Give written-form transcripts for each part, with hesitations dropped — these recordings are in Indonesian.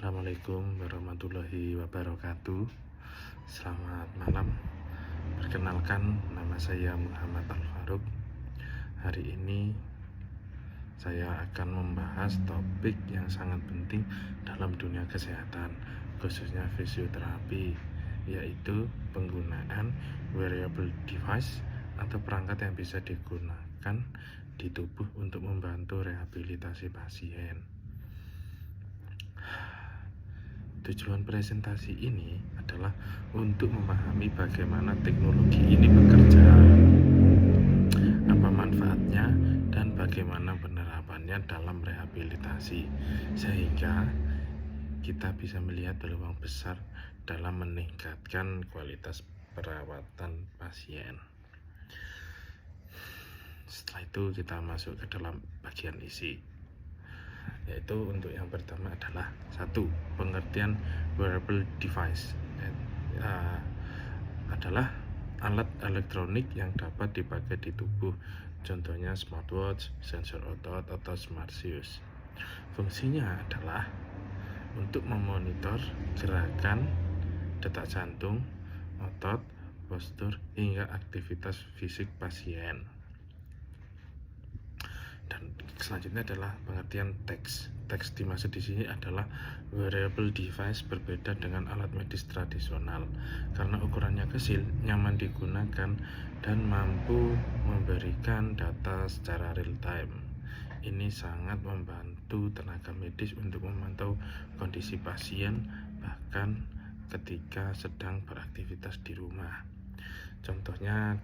Assalamualaikum warahmatullahi wabarakatuh. Selamat malam. Perkenalkan, nama saya Muhammad Al-Faruq. Hari ini saya akan membahas topik yang sangat penting dalam dunia kesehatan, khususnya fisioterapi, yaitu penggunaan wearable device atau perangkat yang bisa digunakan di tubuh untuk membantu rehabilitasi pasien. Tujuan presentasi ini adalah untuk memahami bagaimana teknologi ini bekerja, apa manfaatnya, dan bagaimana penerapannya dalam rehabilitasi, sehingga kita bisa melihat peluang besar dalam meningkatkan kualitas perawatan pasien. Setelah itu kita masuk ke dalam bagian isi, yaitu untuk yang pertama adalah satu, pengertian wearable device adalah alat elektronik yang dapat dipakai di tubuh, contohnya smartwatch, sensor otot, atau smart shoes. Fungsinya adalah untuk memonitor gerakan, detak jantung, otot, postur, hingga aktivitas fisik pasien. Dan selanjutnya adalah pengertian teks. Teks dimaksud di sini adalah wearable device berbeda dengan alat medis tradisional karena ukurannya kecil, nyaman digunakan, dan mampu memberikan data secara real time. Ini sangat membantu tenaga medis untuk memantau kondisi pasien bahkan ketika sedang beraktivitas di rumah. Contohnya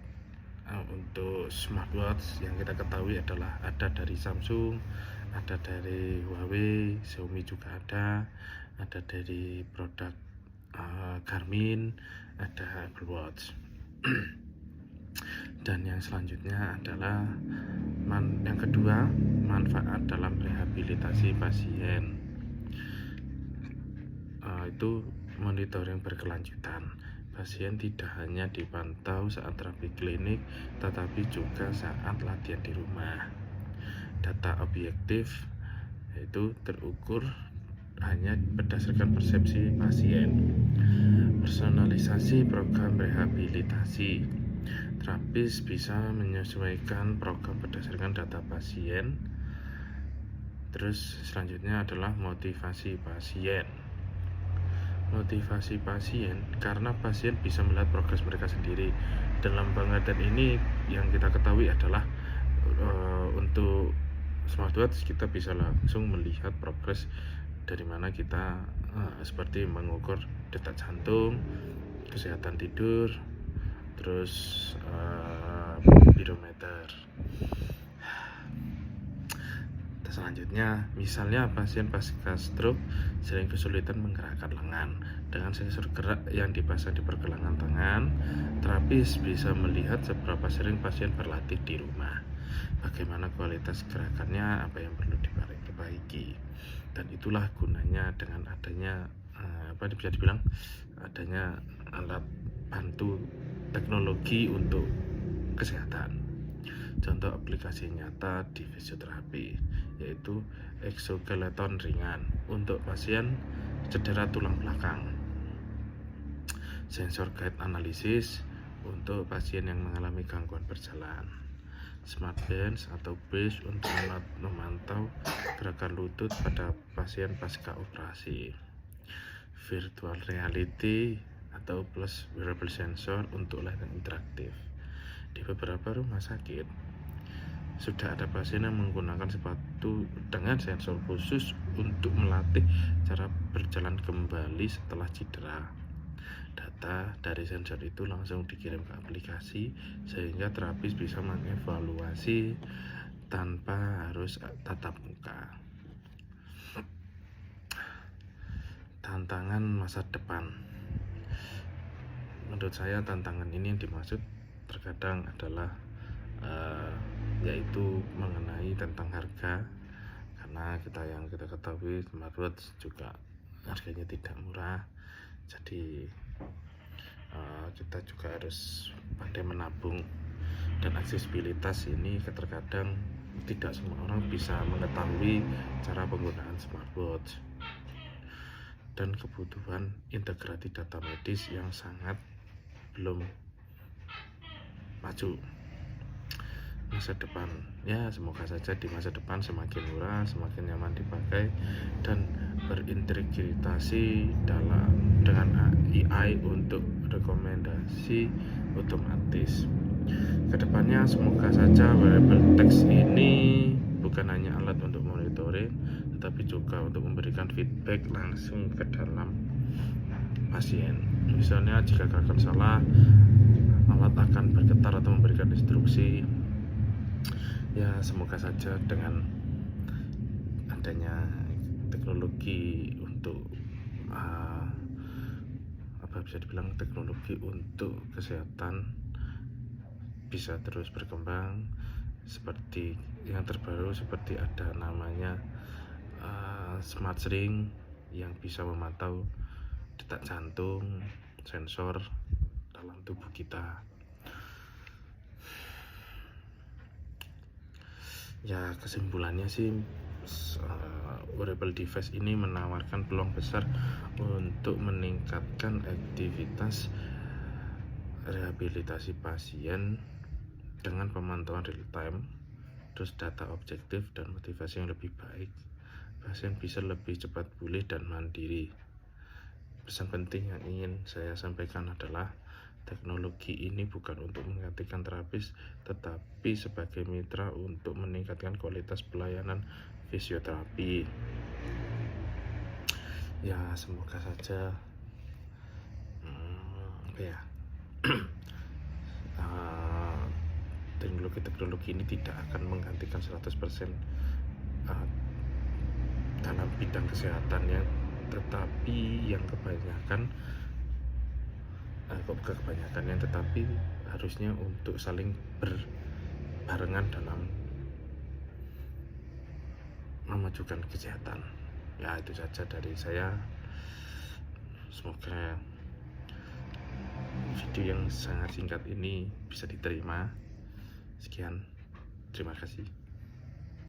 untuk smartwatch yang kita ketahui adalah ada dari Samsung, ada dari Huawei, Xiaomi juga ada dari produk Garmin, ada Apple Watch. Dan yang selanjutnya adalah yang kedua, manfaat dalam rehabilitasi pasien. Itu monitoring berkelanjutan. Pasien tidak hanya dipantau saat terapi klinik, tetapi juga saat latihan di rumah. Data objektif yaitu terukur hanya berdasarkan persepsi pasien. Personalisasi program rehabilitasi. Terapis bisa menyesuaikan program berdasarkan data pasien. Terus selanjutnya adalah motivasi pasien. Motivasi pasien karena pasien bisa melihat progres mereka sendiri. Dalam pengertian ini yang kita ketahui adalah untuk smartwatch kita bisa langsung melihat progres dari mana kita seperti mengukur detak jantung, kesehatan tidur, terus spirometer. Selanjutnya, misalnya pasien pasca stroke sering kesulitan menggerakkan lengan. Dengan sensor gerak yang dipasang di pergelangan tangan, terapis bisa melihat seberapa sering pasien berlatih di rumah, bagaimana kualitas gerakannya, apa yang perlu diperbaiki. Dan itulah gunanya dengan adanya bisa dibilang adanya alat bantu teknologi untuk kesehatan. Contoh aplikasi nyata di fisioterapi yaitu exoskeleton ringan untuk pasien cedera tulang belakang, sensor guide analisis untuk pasien yang mengalami gangguan berjalan, smart bench atau brace untuk memantau gerakan lutut pada pasien pasca operasi, virtual reality atau plus wearable sensor untuk layanan interaktif. Di beberapa rumah sakit sudah ada pasien yang menggunakan sepatu dengan sensor khusus untuk melatih cara berjalan kembali setelah cedera. Data dari sensor itu langsung dikirim ke aplikasi sehingga terapis bisa mengevaluasi tanpa harus tatap muka. Tantangan masa depan. Menurut saya tantangan ini yang dimaksud terkadang adalah yaitu mengenai tentang harga, karena yang kita ketahui smartwatch juga harganya tidak murah, jadi kita juga harus pandai menabung. Dan aksesibilitas ini terkadang tidak semua orang bisa mengetahui cara penggunaan smartwatch. dan kebutuhan integrasi data medis yang sangat belum maju. Masa depan, ya semoga saja di masa depan semakin murah, semakin nyaman dipakai, dan berintegrasi dengan AI untuk rekomendasi otomatis. Kedepannya semoga saja wearable text ini bukan hanya alat untuk monitoring, tetapi juga untuk memberikan feedback langsung ke dalam pasien. Misalnya jika gerakan salah, alat akan bergetar atau memberikan instruksi. Ya semoga saja dengan adanya teknologi untuk bisa dibilang teknologi untuk kesehatan bisa terus berkembang, seperti yang terbaru seperti ada namanya smart ring yang bisa memantau detak jantung, sensor dalam tubuh kita. Ya kesimpulannya sih, wearable device ini menawarkan peluang besar untuk meningkatkan aktivitas rehabilitasi pasien dengan pemantauan real time, terus data objektif dan motivasi yang lebih baik. Pasien bisa lebih cepat pulih dan mandiri. Pesan penting yang ingin saya sampaikan adalah teknologi ini bukan untuk menggantikan terapis, tetapi sebagai mitra untuk meningkatkan kualitas pelayanan fisioterapi. Ya semoga saja teknologi ini tidak akan menggantikan 100% dalam bidang kesehatan ya, tetapi yang tetapi harusnya untuk saling berbarengan dalam memajukan kesehatan. Ya itu saja dari saya. Semoga video yang sangat singkat ini bisa diterima. Sekian, terima kasih.